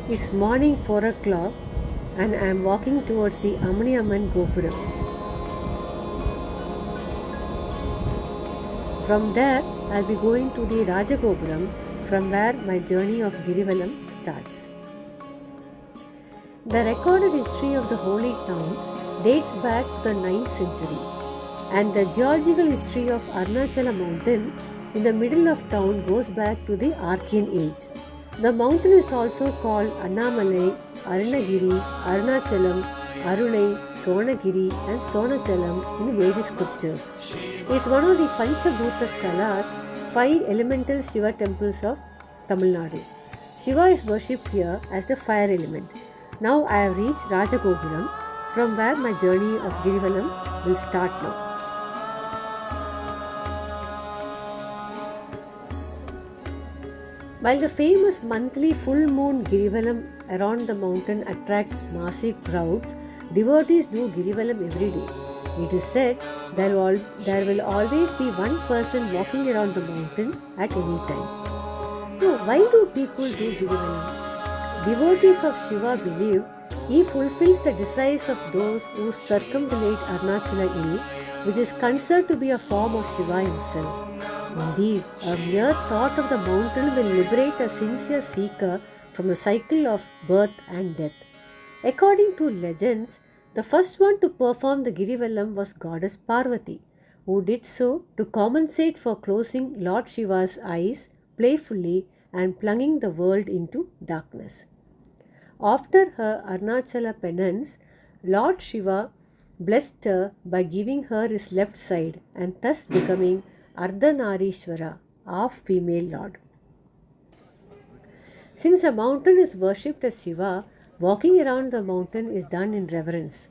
It's morning 4 o'clock and I am walking towards the Amaniyaman Gopuram. From there, I'll be going to the Rajagopuram, from where my journey of Girivalam starts. The recorded history of the holy town dates back to the 9th century, and the geological history of Arunachala mountain in the middle of town goes back to the Archean age. The mountain is also called Annamalai, Arunagiri, Arunachalam, Arunai, Sonagiri and Sonachalam in various scriptures. It is one of the Panchabhuta Stalas, 5 elemental Shiva temples of Tamil Nadu. Shiva is worshipped here as the fire element. Now I have reached Rajagopuram, from where my journey of Girivalam will start now. While the famous monthly full moon Girivalam around the mountain attracts massive crowds, devotees do Girivalam every day. It is said there will always be one person walking around the mountain at any time. Now, why do people do Girivalam? Devotees of Shiva believe he fulfills the desires of those who circumambulate Arunachala hill, which is considered to be a form of Shiva himself. Indeed, a mere thought of the mountain will liberate a sincere seeker from the cycle of birth and death. According to legends, the first one to perform the Girivalam was goddess Parvati, who did so to compensate for closing Lord Shiva's eyes playfully and plunging the world into darkness. After her Arunachala penance, Lord Shiva blessed her by giving her his left side and thus becoming Ardhanarishwara, half female lord. Since a mountain is worshipped as Shiva, walking around the mountain is done in reverence.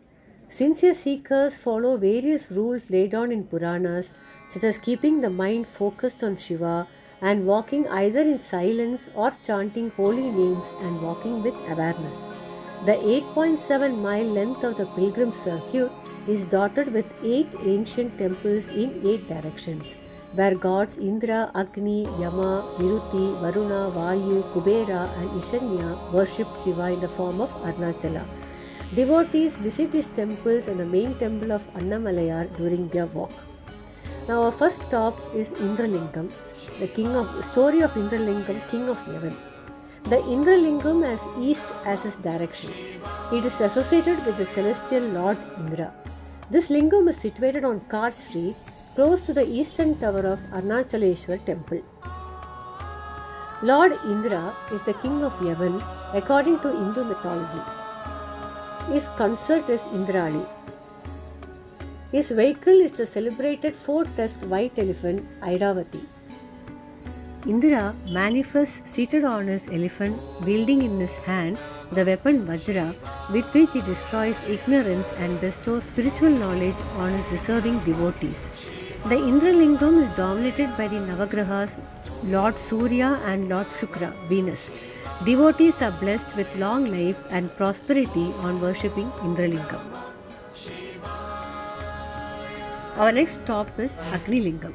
Sincere seekers follow various rules laid down in Puranas, such as keeping the mind focused on Shiva and walking either in silence or chanting holy names and walking with awareness. The 8.7-mile length of the pilgrim circuit is dotted with 8 ancient temples in 8 directions, where gods Indra, Agni, Yama, Niruti, Varuna, Vayu, Kubera and Ishanya worship Shiva in the form of Arunachala. Devotees visit these temples and the main temple of Annamalayar during their walk. Now our first stop is Indralingam, the story of Indralingam, king of heaven. The Indralingam has east as its direction. It is associated with the celestial Lord Indra. This lingam is situated on Cart Street, close to the eastern tower of Arunachaleshwar temple. Lord Indra is the king of heaven according to Hindu mythology. His consort is Indrali. His vehicle is the celebrated 4-tusked white elephant Airavati. Indra manifests seated on his elephant, wielding in his hand the weapon Vajra, with which he destroys ignorance and bestows spiritual knowledge on his deserving devotees. The Indralingam is dominated by the Navagrahas, Lord Surya and Lord Shukra, Venus. Devotees are blessed with long life and prosperity on worshipping Indralingam. Our next stop is Agni Lingam.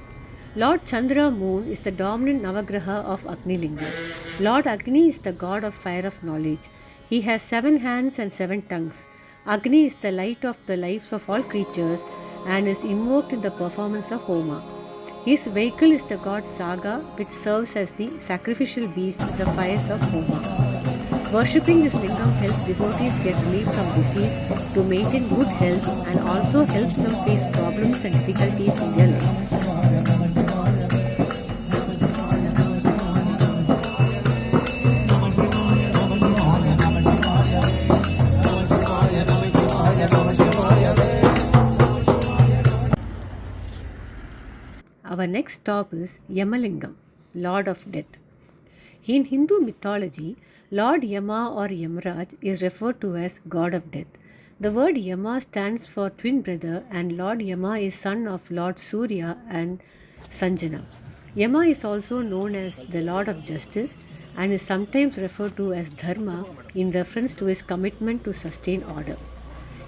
Lord Chandra moon is the dominant Navagraha of Agni Lingam. Lord Agni is the god of fire of knowledge. He has 7 hands and 7 tongues. Agni is the light of the lives of all creatures and is invoked in the performance of Homa. His vehicle is the god Saga, which serves as the sacrificial beast in the fires of Homa. Worshipping this lingam helps devotees get relief from disease, to maintain good health, and also helps them face problems and difficulties in their lives. Our next stop is Yamalingam, Lord of Death. In Hindu mythology, Lord Yama or Yamraj is referred to as God of Death. The word Yama stands for twin brother, and Lord Yama is son of Lord Surya and Sanjana. Yama is also known as the Lord of Justice and is sometimes referred to as Dharma in reference to his commitment to sustain order.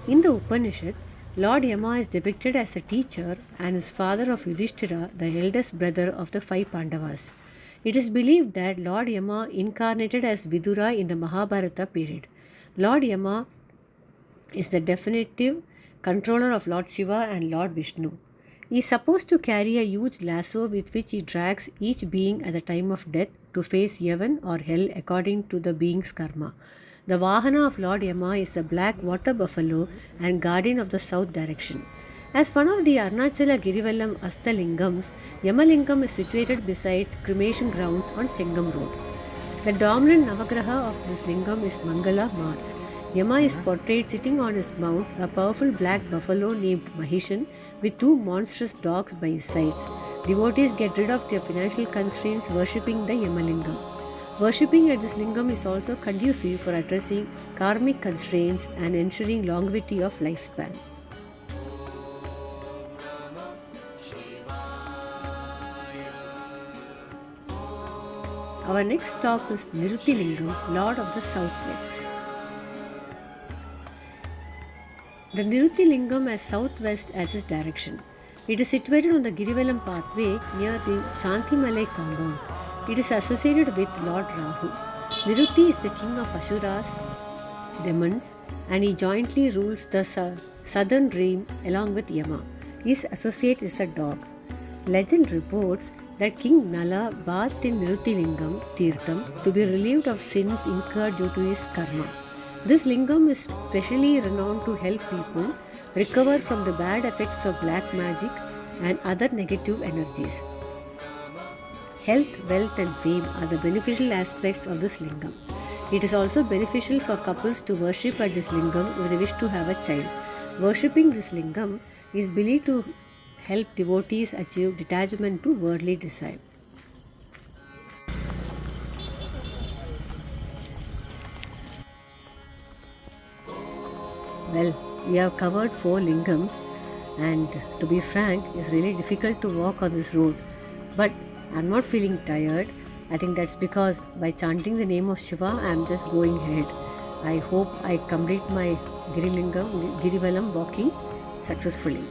In the Upanishad, Lord Yama is depicted as a teacher and is father of Yudhishthira, the eldest brother of the 5 Pandavas. It is believed that Lord Yama incarnated as Vidura in the Mahabharata period. Lord Yama is the definitive controller of Lord Shiva and Lord Vishnu. He is supposed to carry a huge lasso with which he drags each being at the time of death to face heaven or hell according to the being's karma. The Vahana of Lord Yama is a black water buffalo and guardian of the south direction. As one of the Arunachala Girivalam Astalingams, Yamalingam is situated beside cremation grounds on Chengam Road. The dominant Navagraha of this lingam is Mangala Mars. Yama is portrayed sitting on his mount, a powerful black buffalo named Mahishan, with two monstrous dogs by his sides. Devotees get rid of their financial constraints worshipping the Yamalingam. Worshipping at this lingam is also conducive for addressing karmic constraints and ensuring longevity of lifespan. Our next stop is Niruti Lingam, Lord of the Southwest. The Niruti Lingam has southwest as its direction. It is situated on the Girivalam pathway near the Shantimalai compound. It is associated with Lord Rahu. Niruti is the king of Asuras, demons, and he jointly rules the southern realm along with Yama. His associate is a dog. Legend reports that King Nala bathed in Niruti Lingam Tirtham to be relieved of sins incurred due to his karma. This lingam is specially renowned to help people recover from the bad effects of black magic and other negative energies. Health, wealth and fame are the beneficial aspects of this lingam. It is also beneficial for couples to worship at this lingam if they wish to have a child. Worshipping this lingam is believed to help devotees achieve detachment to worldly desire. Well, we have covered 4 lingams, and to be frank, it's really difficult to walk on this road. But I'm not feeling tired. I think that's because by chanting the name of Shiva, I'm just going ahead. I hope I complete my Girivalam walking successfully.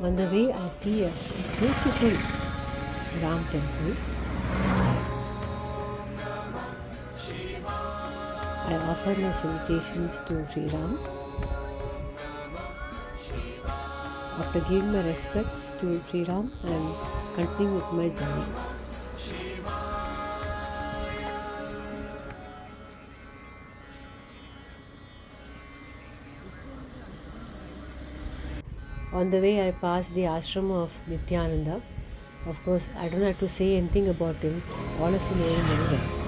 On the way, I see a beautiful Ram temple. I offer my salutations to Sri Ram. After giving my respects to Sri Ram, I am continuing with my journey. On the way, I passed the ashram of Nityananda. Of course, I don't have to say anything about him. All of you know him very well.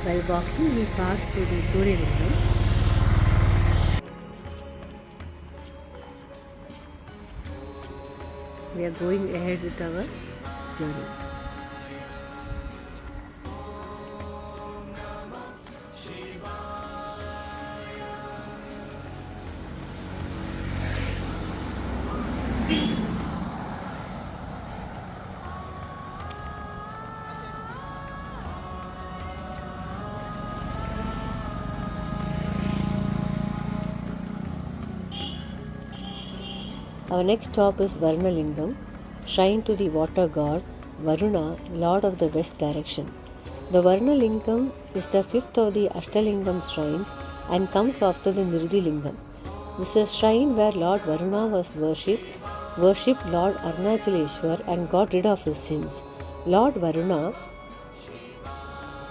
While walking, we passed through the Surya Lingam. We are going ahead with our journey. Our next stop is Varunalingam, shrine to the water god Varuna, lord of the west direction. The Varunalingam is the fifth of the Ashtalingam shrines and comes after the Nirdilingam. This is a shrine where Lord Varuna was worshipped Lord Arunachaleshwar and got rid of his sins. Lord Varuna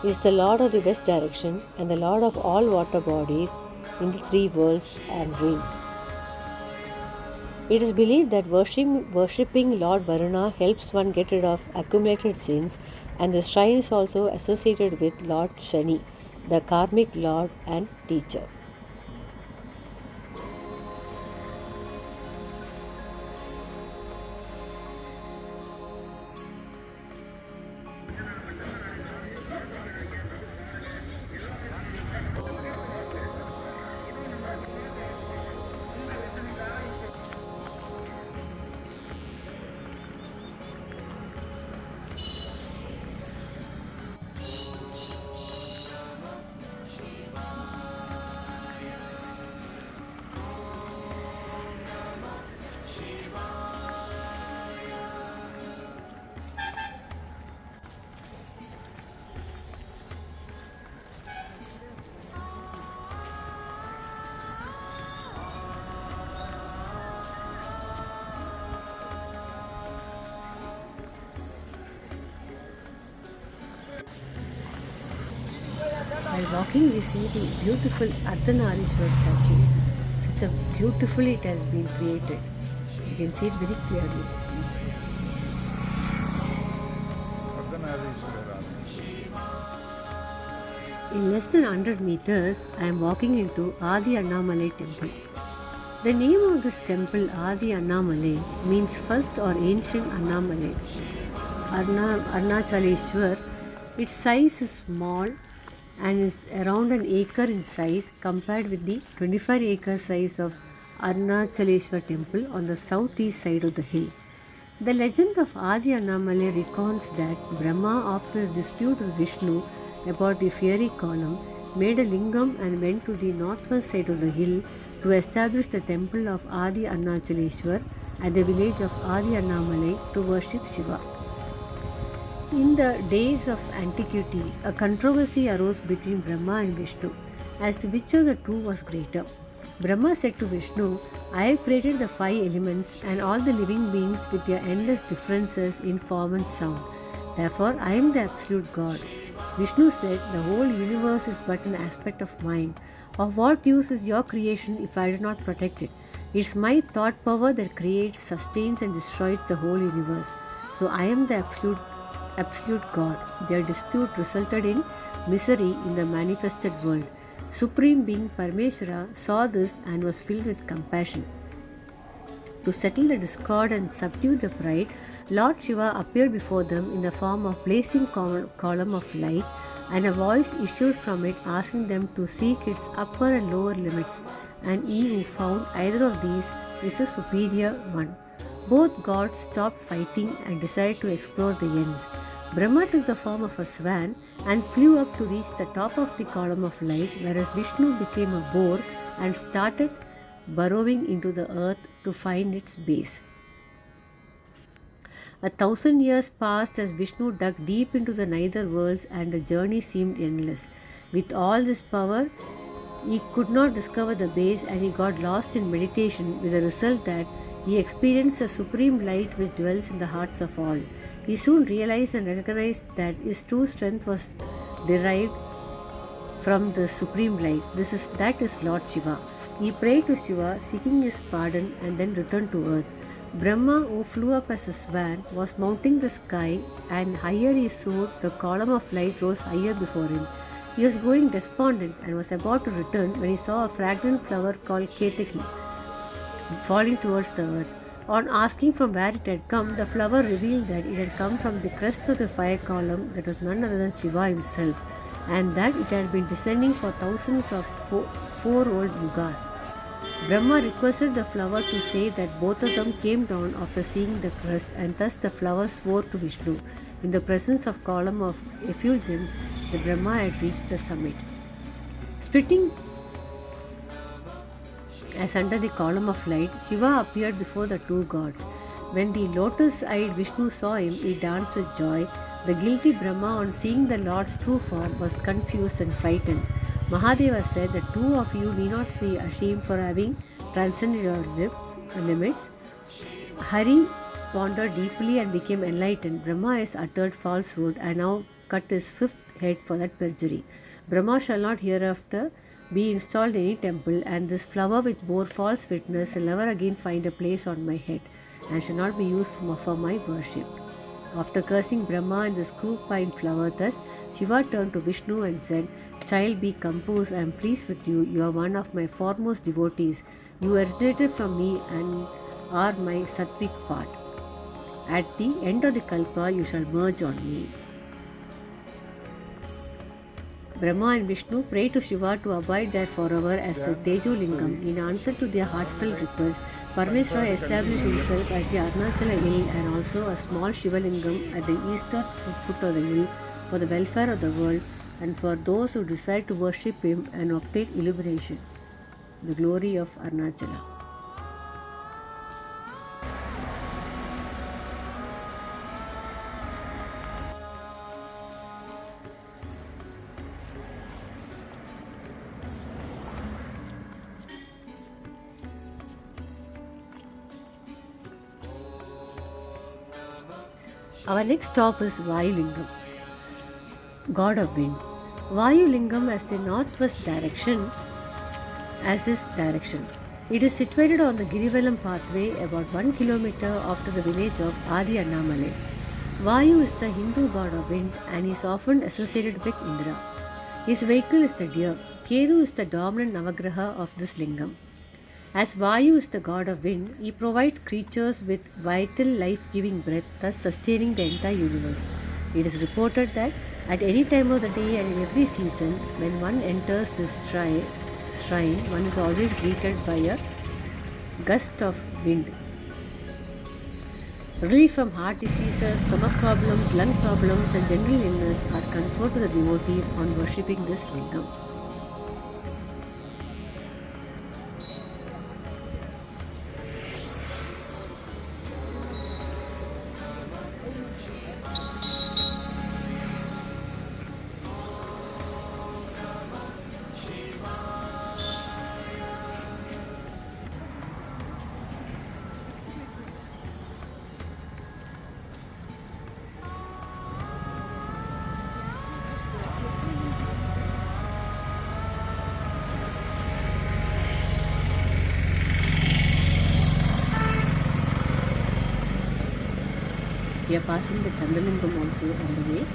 is the lord of the west direction and the lord of all water bodies in the three worlds and realm. It is believed that worshipping Lord Varuna helps one get rid of accumulated sins, and the shrine is also associated with Lord Shani, the karmic lord and teacher. While walking, we see the beautiful Ardhanarishwar statue. Such a beautifully it has been created. You can see it very clearly. In less than 100 meters, I am walking into Adi Annamalai temple. The name of this temple, Adi Annamalai, means first or ancient Annamalai. Arunachaleshwar. Its size is small and is around an acre in size compared with the 25-acre size of Arunachaleshwar temple on the southeast side of the hill. The legend of Adi Annamalai recounts that Brahma, after his dispute with Vishnu about the fiery column, made a lingam and went to the northwest side of the hill to establish the temple of Adi Arunachaleshwar at the village of Adi Annamalai to worship Shiva. In the days of antiquity, a controversy arose between Brahma and Vishnu as to which of the two was greater. Brahma said to Vishnu, I have created the 5 elements and all the living beings with their endless differences in form and sound. Therefore, I am the absolute God. Vishnu said, the whole universe is but an aspect of mine. Of what use is your creation if I do not protect it? It's my thought power that creates, sustains and destroys the whole universe. So I am the absolute God. Their dispute resulted in misery in the manifested world. Supreme Being Parmeshwara saw this and was filled with compassion. To settle the discord and subdue the pride, Lord Shiva appeared before them in the form of blazing column of light, and a voice issued from it asking them to seek its upper and lower limits, and he who found either of these is the superior one. Both gods stopped fighting and decided to explore the ends. Brahma took the form of a swan and flew up to reach the top of the column of light, whereas Vishnu became a boar and started burrowing into the earth to find its base. 1,000 years passed as Vishnu dug deep into the nether worlds, and the journey seemed endless. With all this power, he could not discover the base, and he got lost in meditation, with the result that he experienced the supreme light which dwells in the hearts of all. He soon realized and recognized that his true strength was derived from the supreme light. That is Lord Shiva. He prayed to Shiva, seeking his pardon, and then returned to earth. Brahma, who flew up as a swan, was mounting the sky, and higher he soared, the column of light rose higher before him. He was going despondent and was about to return when he saw a fragrant flower called Ketaki falling towards the earth. On asking from where it had come, the flower revealed that it had come from the crest of the fire column that was none other than Shiva himself, and that it had been descending for thousands of four old yugas. Brahma requested the flower to say that both of them came down after seeing the crest, and thus the flower swore to Vishnu. In the presence of column of effulgence, the Brahma had reached the summit. Splitting as under the column of light, Shiva appeared before the two gods. When the lotus-eyed Vishnu saw him, he danced with joy. The guilty Brahma, on seeing the Lord's true form, was confused and frightened. Mahadeva said, "The two of you need not be ashamed for having transcended your limits." Hari pondered deeply and became enlightened. Brahma has uttered falsehood and now cut his fifth head for that perjury. Brahma shall not hereafter be installed in any temple, and this flower which bore false witness shall never again find a place on my head, and shall not be used for my worship. After cursing Brahma and the screw pine flower thus, Shiva turned to Vishnu and said, "Child, be composed. I am pleased with you. You are one of my foremost devotees. You originated from me and are my sattvic part. At the end of the kalpa, you shall merge on me." Brahma and Vishnu prayed to Shiva to abide there forever as the Tejo Lingam. In answer to their heartfelt request, Parmeshwara established himself as the Arunachala hill and also a small Shiva Lingam at the eastern foot of the hill for the welfare of the world and for those who decide to worship him and obtain illumination. The glory of Arunachala. Our next stop is Vayu Lingam, God of Wind. Vayu Lingam has the northwest direction as his direction. It is situated on the Girivalam pathway about 1 kilometer after the village of Adi Annamalai. Vayu is the Hindu god of wind and is often associated with Indra. His vehicle is the deer. Ketu is the dominant Navagraha of this Lingam. As Vayu is the god of wind, he provides creatures with vital life-giving breath, thus sustaining the entire universe. It is reported that at any time of the day and in every season, when one enters this shrine, one is always greeted by a gust of wind. Relief from heart diseases, stomach problems, lung problems and general illness are conferred to the devotees on worshipping this lingam. We are passing the Chandalingam also on the way.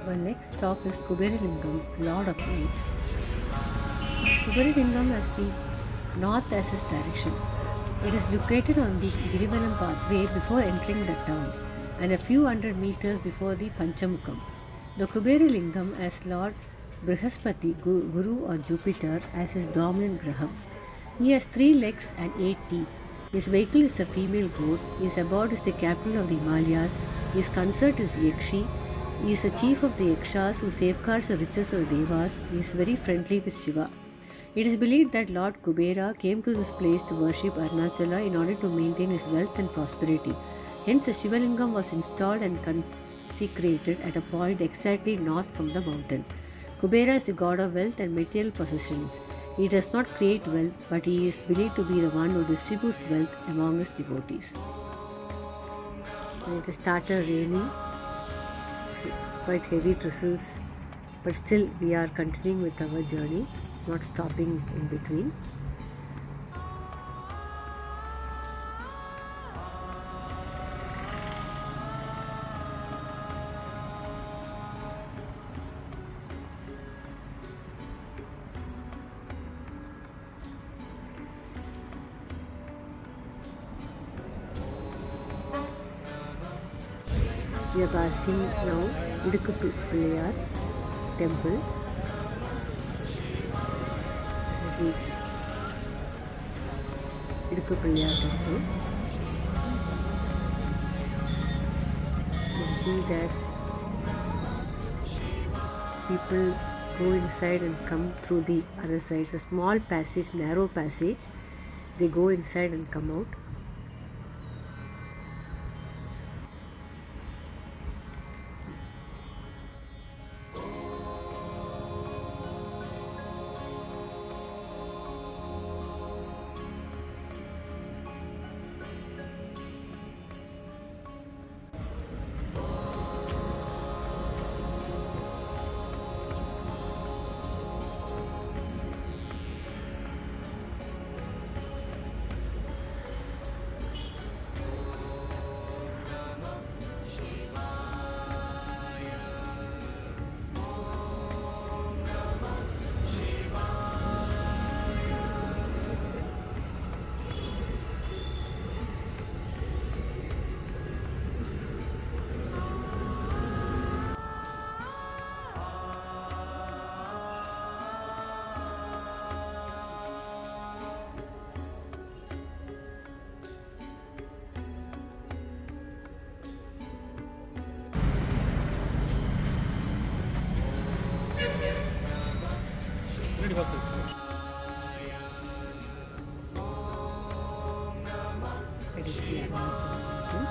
Our next stop is Kuberilingam, Lord of Light. Kuberilingam has the north as its direction. It is located on the Girivalam pathway before entering the town and a few hundred meters before the Panchamukam. The Kuberilingam has Lord Brihaspati, Guru or Jupiter, as his dominant graham. He has 3 legs and 8 teeth. His vehicle is a female goat. His abode is the capital of the Himalayas. His consort is Yakshi. He is the chief of the Yakshas who safeguards the riches of the Devas. He is very friendly with Shiva. It is believed that Lord Kubera came to this place to worship Arunachala in order to maintain his wealth and prosperity. Hence, the Shivalingam was installed and consecrated at a point exactly north from the mountain. Kubera is the god of wealth and material possessions. He does not create wealth, but he is believed to be the one who distributes wealth among his devotees. And it started raining, quite heavy drizzles, but still we are continuing with our journey, not stopping in between. We are passing now Idukku temple. This is the Idukku temple. You can see that people go inside and come through the other side. It's a small passage, narrow passage. They go inside and come out. It is the mountain.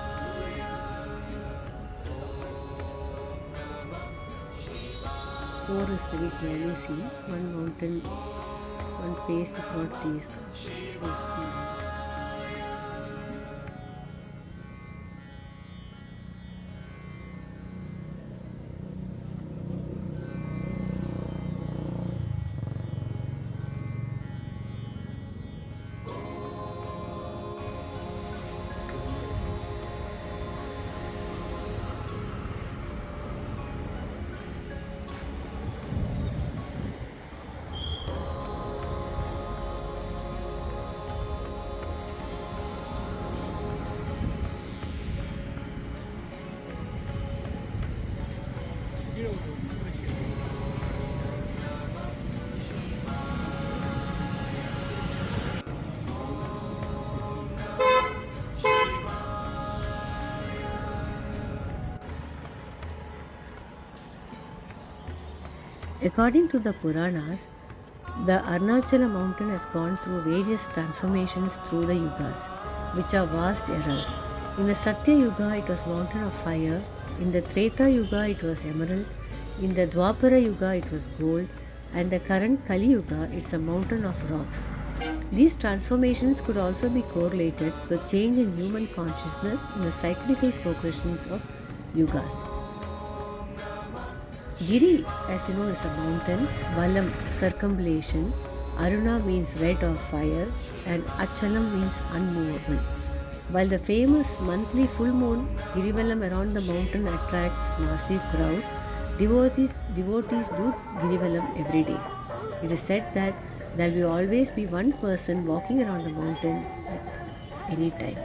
Four is very clearly seen. One mountain, one face but not sees. According to the Puranas, the Arunachala mountain has gone through various transformations through the yugas, which are vast eras. In the Satya Yuga, it was mountain of fire. In the Treta Yuga, it was emerald. In the Dwapara Yuga, it was gold. And the current Kali Yuga, it's a mountain of rocks. These transformations could also be correlated to a change in human consciousness in the cyclical progressions of yugas. Giri, as you know, is a mountain. Valam, circumambulation. Aruna means red or fire, and Achalam means unmovable. While the famous monthly full moon Girivalam around the mountain attracts massive crowds, Devotees do Girivalam every day. It is said that there will always be one person walking around the mountain at any time.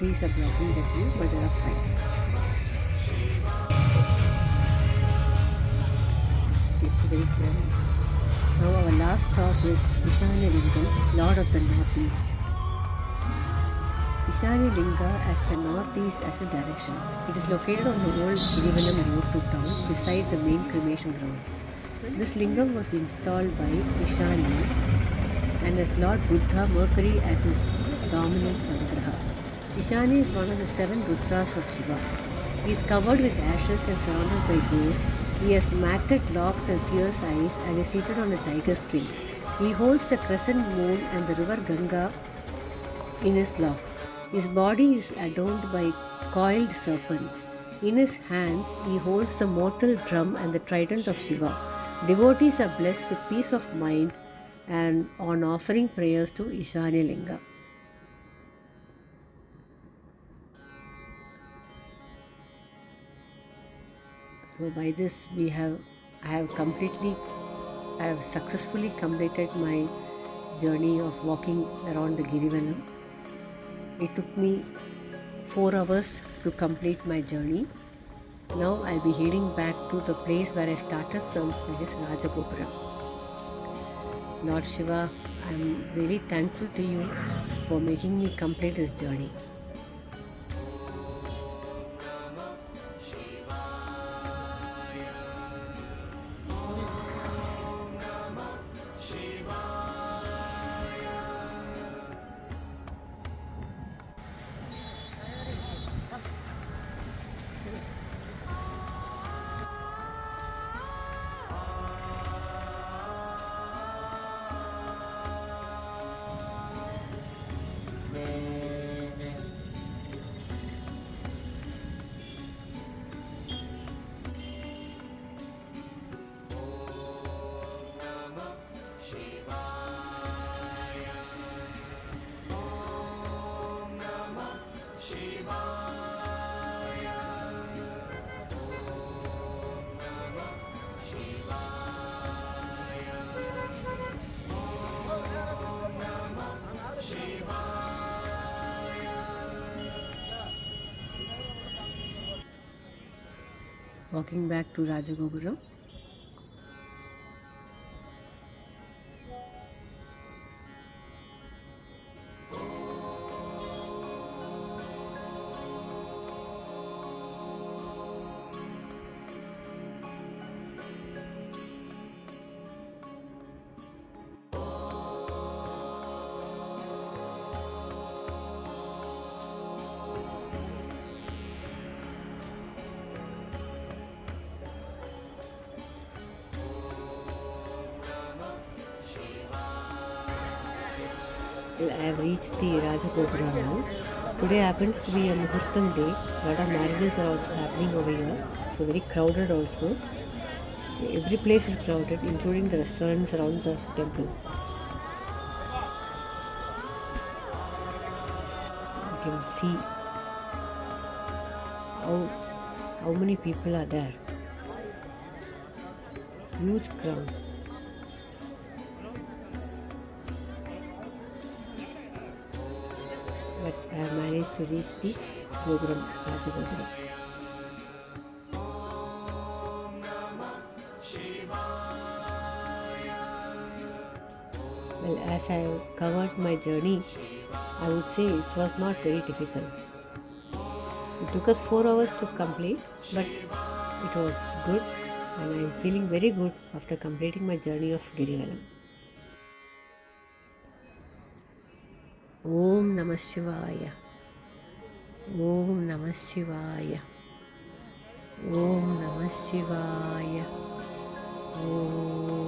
Trees are blocking the view, but they are fine. It's very clear. Now our last stop is Ishanya Lingam, Lord of the Northeast. Ishanya Linga as the northeast as a direction. It is located on the old Girivalam road to town beside the main cremation grounds. This lingam was installed by Ishanya and has Lord Buddha Mercury as his dominant Parigraha. Ishanya is one of the 7 Rudras of Shiva. He is covered with ashes and surrounded by gold. He has matted locks and fierce eyes and is seated on a tiger skin. He holds the crescent moon and the river Ganga in his locks. His body is adorned by coiled serpents. In his hands, he holds the mortal drum and the trident of Shiva. Devotees are blessed with peace of mind and on offering prayers to Ishanya Linga. So by this I have successfully completed my journey of walking around the Girivalam. It took me 4 hours to complete my journey. Now I'll be heading back to the place where I started from, that is Rajagopuram. Lord Shiva, I'm really thankful to you for making me complete this journey. Walking back to Rajagopuram. I have reached the Rajagopuram now. Today happens to be a Muhurtam day. A lot of marriages are also happening over here. So very crowded also. Every place is crowded, including the restaurants around the temple. You can see how many people are there. Huge crowd. But I have managed to reach the Gopuram, Rajagopuram. Well, as I covered my journey, I would say it was not very difficult. It took us 4 hours to complete, but it was good and I am feeling very good after completing my journey of Girivalam. Om Namah Shivaya. Om Namah Shivaya. Om Namah Shivaya. Om